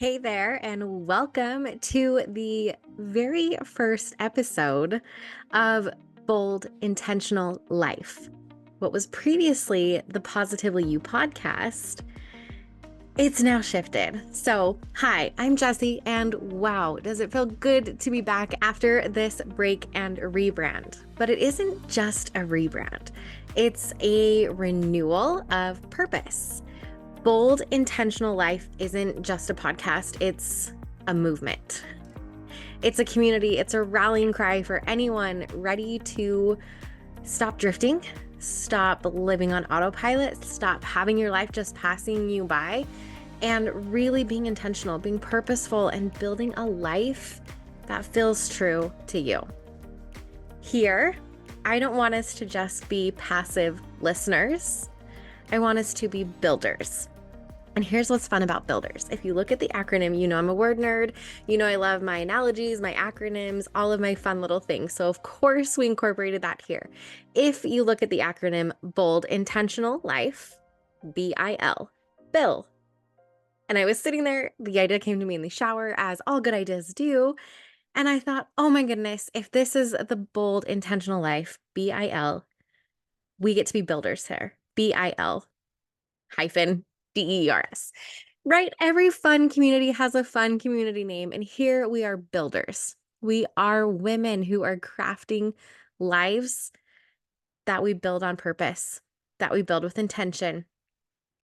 Hey there, and welcome to the very first episode of Bold Intentional Life. What was previously the Positively You podcast, it's now shifted. So, hi, I'm Jessie, and wow, does it feel good to be back after this break and rebrand? But it isn't just a rebrand, it's a renewal of purpose. Bold Intentional Life isn't just a podcast, it's a movement. It's a community, it's a rallying cry for anyone ready to stop drifting, stop living on autopilot, stop having your life just passing you by, and really being intentional, being purposeful, and building a life that feels true to you. Here, I don't want us to just be passive listeners. I want us to be builders. And here's what's fun about builders. If you look at the acronym, you know I'm a word nerd. You know I love my analogies, my acronyms, all of my fun little things. So of course we incorporated that here. If you look at the acronym Bold Intentional Life, BIL, Bill. And I was sitting there, the idea came to me in the shower, as all good ideas do. And I thought, oh my goodness, if this is the Bold Intentional Life, BIL, we get to be builders here. BIL hyphen DERS. Right? Every fun community has a fun community name. And here we are builders. We are women who are crafting lives that we build on purpose, that we build with intention,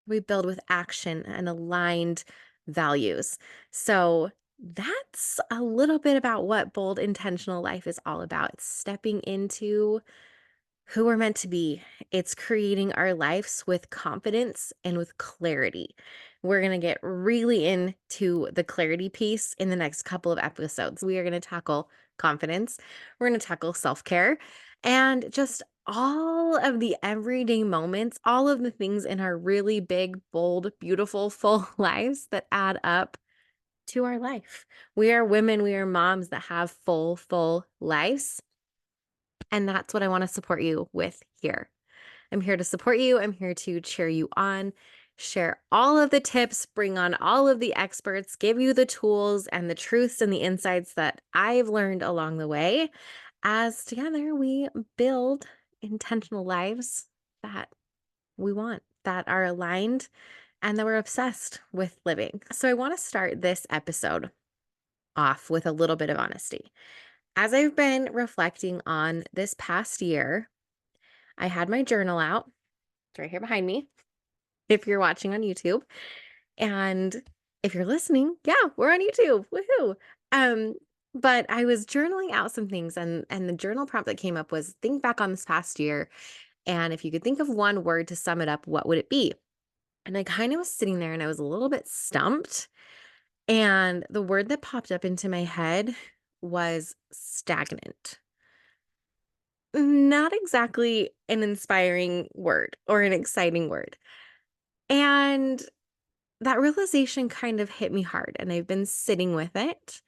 we build with action and aligned values. So that's a little bit about what Bold Intentional Life is all about. It's stepping into who we're meant to be. It's creating our lives with confidence and with clarity. We're going to get really into the clarity piece in the next couple of episodes. We are going to tackle confidence, we're going to tackle self care, and just all of the everyday moments, all of the things in our really big, bold, beautiful, full lives that add up to our life. We are women, we are moms that have full lives. And that's what I want to support you with here. I'm here to support you. I'm here to cheer you on, share all of the tips, bring on all of the experts, give you the tools and the truths and the insights that I've learned along the way as together we build intentional lives that we want, that are aligned, and that we're obsessed with living. So I want to start this episode off with a little bit of honesty. As I've been reflecting on this past year, I had my journal out. It's right here behind me, if you're watching on YouTube. And if you're listening, yeah, we're on YouTube. Woohoo. Um, but I was journaling out some things, and the journal prompt that came up was think back on this past year. And if you could think of one word to sum it up, what would it be? And I kind of was sitting there and I was a little bit stumped. And the word that popped up into my head was stagnant. Not exactly an inspiring word or an exciting word. And that realization kind of hit me hard, and I've been sitting with it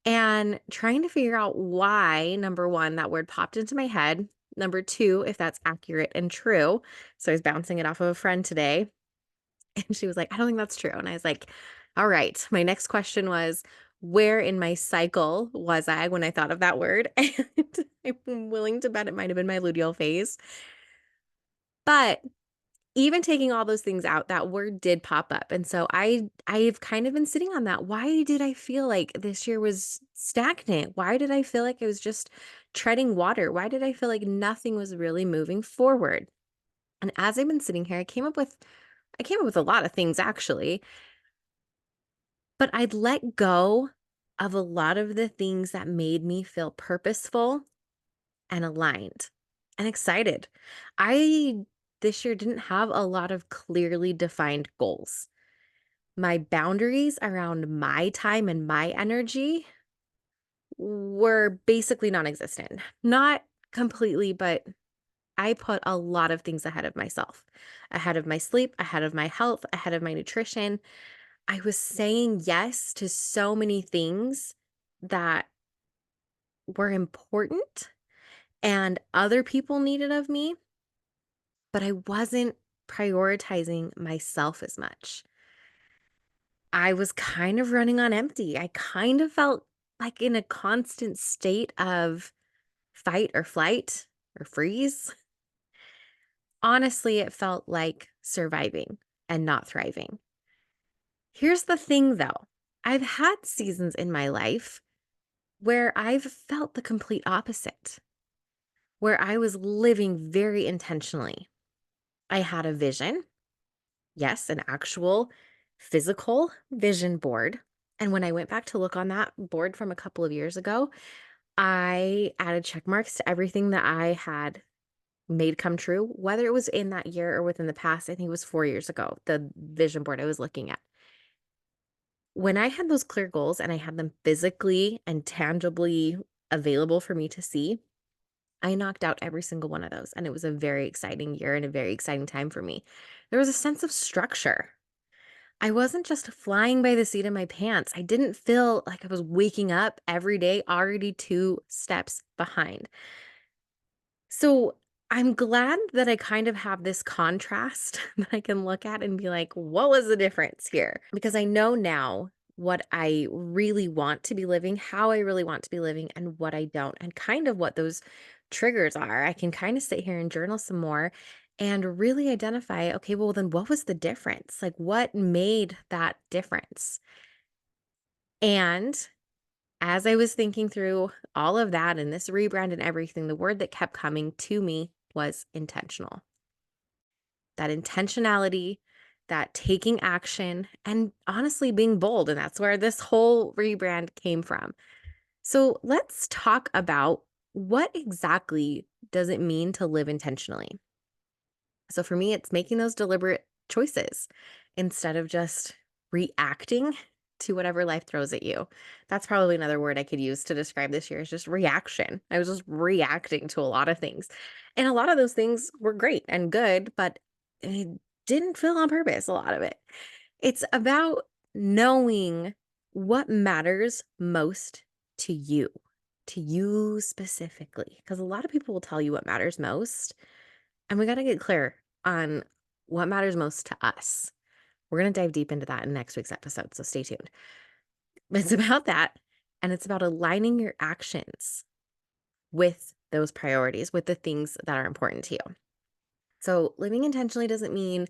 and trying to figure out why, number one, that word popped into my head. Number two, if that's accurate and true. So I was bouncing it off of a friend today, and she was like, I don't think that's true. And I was like, all right. My next question was, where in my cycle was I when I thought of that word? And I'm willing to bet it might have been my luteal phase. But even taking all those things out, that word did pop up. And so I've kind of been sitting on that. Why did I feel like this year was stagnant? Why did I feel like I was just treading water? Why did I feel like nothing was really moving forward? And as I've been sitting here, I came up with a lot of things actually, but I'd let go of a lot of the things that made me feel purposeful and aligned and excited. I this year didn't have a lot of clearly defined goals. My boundaries around my time and my energy were basically non existent. Not completely, but I put a lot of things ahead of myself, ahead of my sleep, ahead of my health, ahead of my nutrition. I was saying yes to so many things that were important and other people needed of me, but I wasn't prioritizing myself as much. I was kind of running on empty. I kind of felt like in a constant state of fight or flight or freeze. Honestly, it felt like surviving and not thriving. Here's the thing though, I've had seasons in my life where I've felt the complete opposite, where I was living very intentionally. I had a vision, yes, an actual physical vision board. And when I went back to look on that board from a couple of years ago, I added check marks to everything that I had made come true, whether it was in that year or within the past. I think it was 4 years ago, the vision board I was looking at. When I had those clear goals and I had them physically and tangibly available for me to see, I knocked out every single one of those. And it was a very exciting year and a very exciting time for me. There was a sense of structure. I wasn't just flying by the seat of my pants. I didn't feel like I was waking up every day already 2 steps behind. So I'm glad that I kind of have this contrast that I can look at and be like, what was the difference here? Because I know now what I really want to be living, how I really want to be living, and what I don't, and kind of what those triggers are. I can kind of sit here and journal some more and really identify, okay, well, then what was the difference? Like, what made that difference? And as I was thinking through all of that and this rebrand and everything, the word that kept coming to me was intentional. That intentionality, that taking action, and honestly being bold. And that's where this whole rebrand came from. So let's talk about what exactly does it mean to live intentionally? So for me, it's making those deliberate choices instead of just reacting to whatever life throws at you. That's probably another word I could use to describe this year is just reaction. I was just reacting to a lot of things. And a lot of those things were great and good, but it didn't feel on purpose, a lot of it. It's about knowing what matters most to you specifically. Because a lot of people will tell you what matters most, and we got to get clear on what matters most to us. We're going to dive deep into that in next week's episode, so stay tuned. It's about that, and it's about aligning your actions with those priorities, with the things that are important to you. So, living intentionally doesn't mean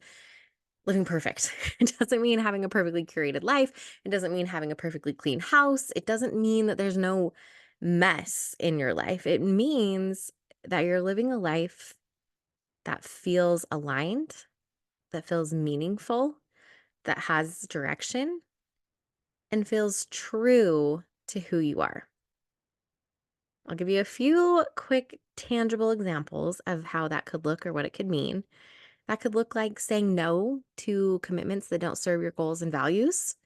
living perfect. It doesn't mean having a perfectly curated life. It doesn't mean having a perfectly clean house. It doesn't mean that there's no mess in your life. It means that you're living a life that feels aligned, that feels meaningful, that has direction, and feels true to who you are. I'll give you a few quick, tangible examples of how that could look or what it could mean. That could look like saying no to commitments that don't serve your goals and values,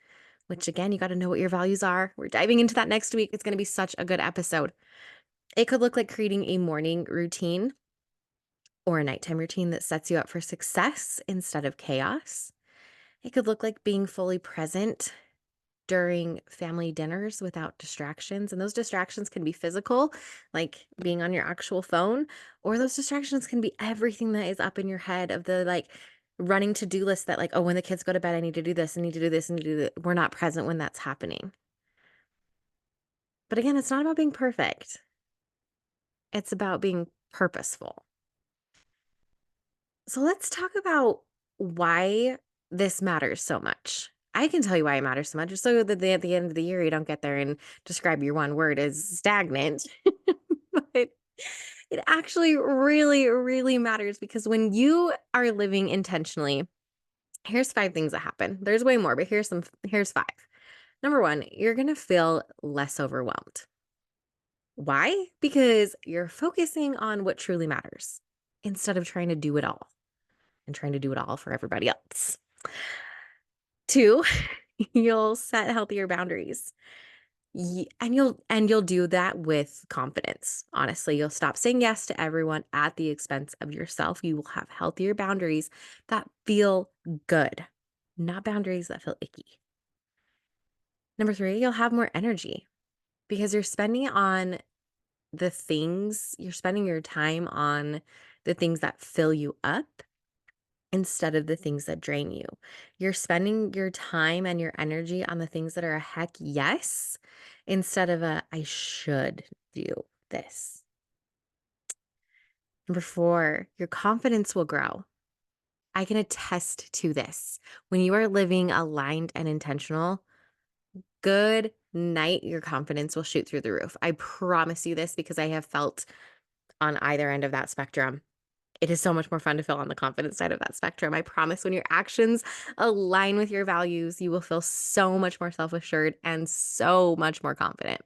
which again, you got to know what your values are. We're diving into that next week. It's going to be such a good episode. It could look like creating a morning routine or a nighttime routine that sets you up for success instead of chaos. It could look like being fully present during family dinners without distractions. And those distractions can be physical, like being on your actual phone, or those distractions can be everything that is up in your head of the like running to-do list that like, oh, when the kids go to bed, I need to do this, I need to do this, I need to do that. We're not present when that's happening. But again, it's not about being perfect. It's about being purposeful. So let's talk about why this matters so much. I can tell you why it matters so much, just so that at the end of the year, you don't get there and describe your one word as stagnant. But it actually really, really matters because when you are living intentionally, here's 5 things that happen. There's way more, but here's 5. Number 1, you're going to feel less overwhelmed. Why? Because you're focusing on what truly matters instead of trying to do it all and trying to do it all for everybody else. 2, you'll set healthier boundaries. And you'll do that with confidence. Honestly, you'll stop saying yes to everyone at the expense of yourself. You will have healthier boundaries that feel good, not boundaries that feel icky. Number 3, you'll have more energy because you're spending your time on the things that fill you up instead of the things that drain you. You're spending your time and your energy on the things that are a heck yes instead of a I should do this. Number 4, your confidence will grow. I can attest to this. When you are living aligned and intentional, good night, your confidence will shoot through the roof. I promise you this because I have felt on either end of that spectrum. It is so much more fun to feel on the confidence side of that spectrum. I promise when your actions align with your values, you will feel so much more self assured and so much more confident.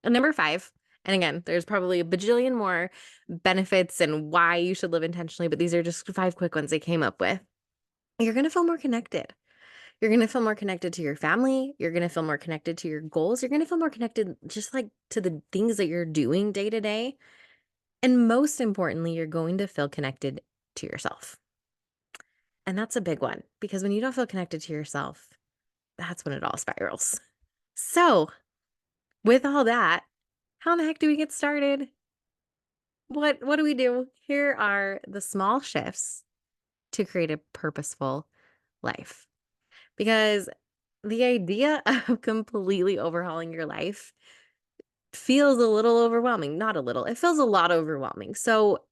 And number 5, and again, there's probably a bajillion more benefits and why you should live intentionally, but these are just 5 quick ones I came up with. You're going to feel more connected. You're going to feel more connected to your family. You're going to feel more connected to your goals. You're going to feel more connected just like to the things that you're doing day to day. And most importantly, you're going to feel connected to yourself. And that's a big one because when you don't feel connected to yourself, that's when it all spirals. So, with all that, how in the heck do we get started? What do we do? Here are the small shifts to create a purposeful life. Because the idea of completely overhauling your life feels a little overwhelming. Not a little, it feels a lot overwhelming. So,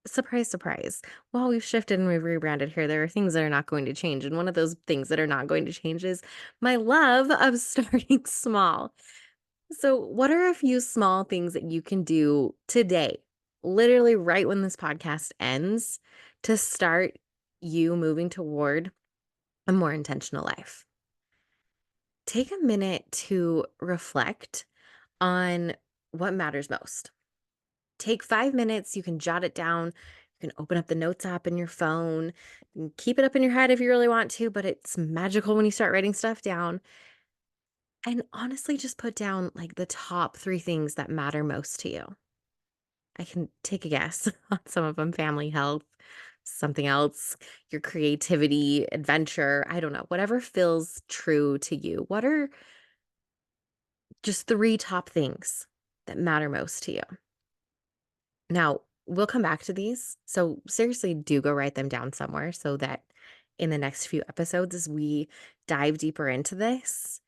surprise, surprise. While we've shifted and we've rebranded here, there are things that are not going to change. And one of those things that are not going to change is my love of starting small. So, what are a few small things that you can do today, literally right when this podcast ends, to start you moving toward a more intentional life? Take a minute to reflect on what matters most. Take 5 minutes. You can jot it down. You can open up the notes app in your phone. You can keep it up in your head if you really want to, but it's magical when you start writing stuff down. And honestly, just put down like the top 3 things that matter most to you. I can take a guess on some of them: family, health, something else, your creativity, adventure. I don't know, whatever feels true to you. What are just 3 top things that matter most to you? Now, we'll come back to these. So, seriously, do go write them down somewhere so that in the next few episodes, as we dive deeper into this,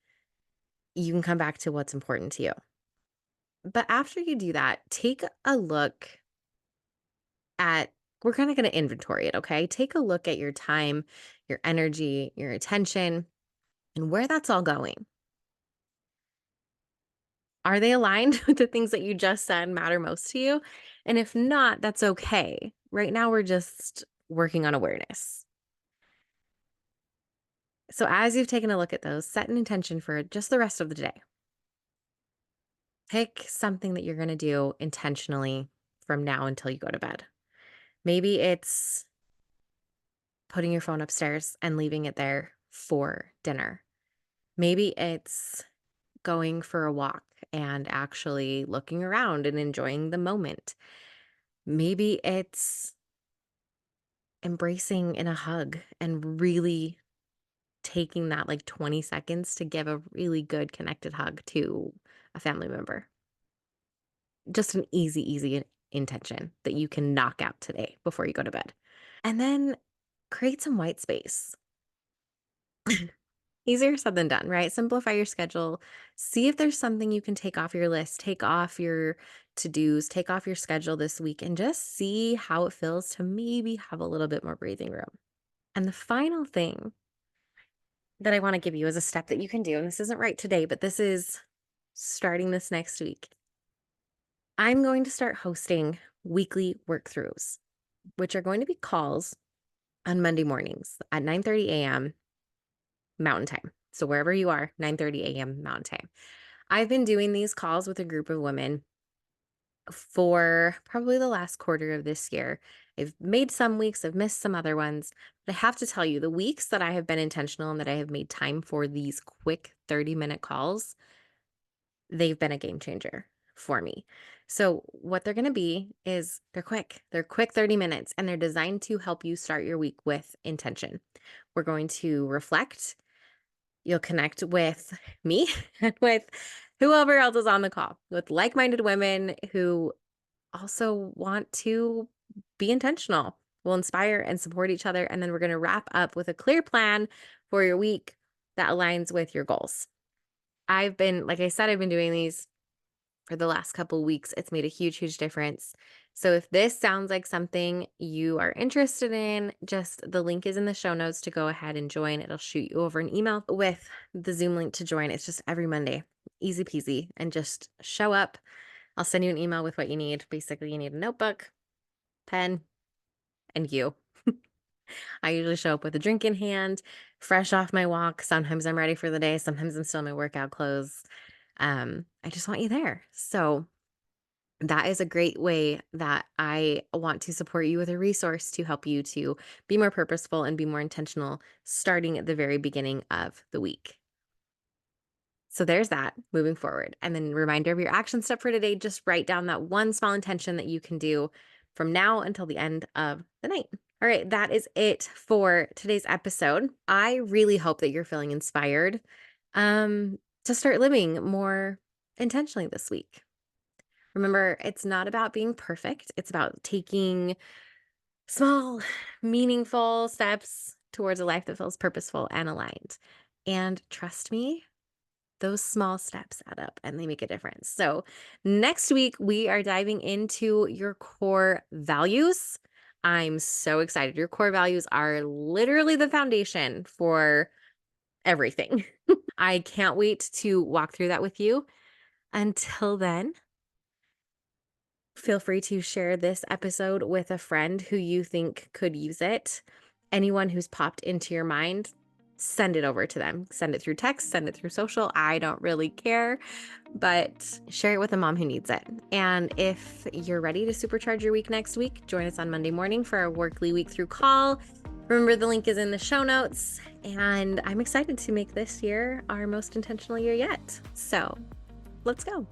you can come back to what's important to you. But after you do that, take a look at, we're kind of going to inventory it, okay? Take a look at your time, your energy, your attention, and where that's all going. Are they aligned with the things that you just said matter most to you? And if not, that's okay. Right now, we're just working on awareness. So, as you've taken a look at those, set an intention for just the rest of the day. Pick something that you're going to do intentionally from now until you go to bed. Maybe it's putting your phone upstairs and leaving it there for dinner. Maybe it's going for a walk and actually looking around and enjoying the moment. Maybe it's embracing in a hug and really taking that like 20 seconds to give a really good connected hug to a family member. Just an easy intention that you can knock out today before you go to bed. And then create some white space. Easier said than done, right? Simplify your schedule. See if there's something you can take off your list, take off your to-dos, take off your schedule this week, and just see how it feels to maybe have a little bit more breathing room. And the final thing that I want to give you is a step that you can do, and this isn't right today, but this is starting this next week. I'm going to start hosting weekly work throughs, which are going to be calls on Monday mornings at 9:30 a.m. Mountain Time. So wherever you are, 9:30 a.m. Mountain Time. I've been doing these calls with a group of women for probably the last quarter of this year. I've made some weeks, I've missed some other ones, but I have to tell you, the weeks that I have been intentional and that I have made time for these quick 30-minute calls, they've been a game changer for me. So what they're going to be is they're quick. They're quick 30 minutes and they're designed to help you start your week with intention. We're going to reflect. You'll connect with me and with whoever else is on the call, with like-minded women who also want to be intentional. We'll inspire and support each other. And then we're going to wrap up with a clear plan for your week that aligns with your goals. Like I said, I've been doing these for the last couple weeks. It's made a huge, huge difference. So if this sounds like something you are interested in, just the link is in the show notes to go ahead and join. It'll shoot you over an email with the Zoom link to join. It's just every Monday, easy peasy, and just show up. I'll send you an email with what you need. Basically, you need a notebook, pen, and you. I usually show up with a drink in hand, fresh off my walk. Sometimes I'm ready for the day. Sometimes I'm still in my workout clothes. I just want you there. So that is a great way that I want to support you with a resource to help you to be more purposeful and be more intentional starting at the very beginning of the week. So there's that moving forward. And then reminder of your action step for today, just write down that one small intention that you can do from now until the end of the night. All right, that is it for today's episode. I really hope that you're feeling inspired to start living more intentionally this week. Remember, it's not about being perfect. It's about taking small, meaningful steps towards a life that feels purposeful and aligned. And trust me, those small steps add up and they make a difference. So, next week, we are diving into your core values. I'm so excited. Your core values are literally the foundation for everything. I can't wait to walk through that with you. Until then, feel free to share this episode with a friend who you think could use it. Anyone who's popped into your mind, send it over to them. Send it through text, send it through social. I don't really care, but share it with a mom who needs it. And if you're ready to supercharge your week next week, join us on Monday morning for our Workly Week Through call. Remember, the link is in the show notes. And I'm excited to make this year our most intentional year yet. So let's go.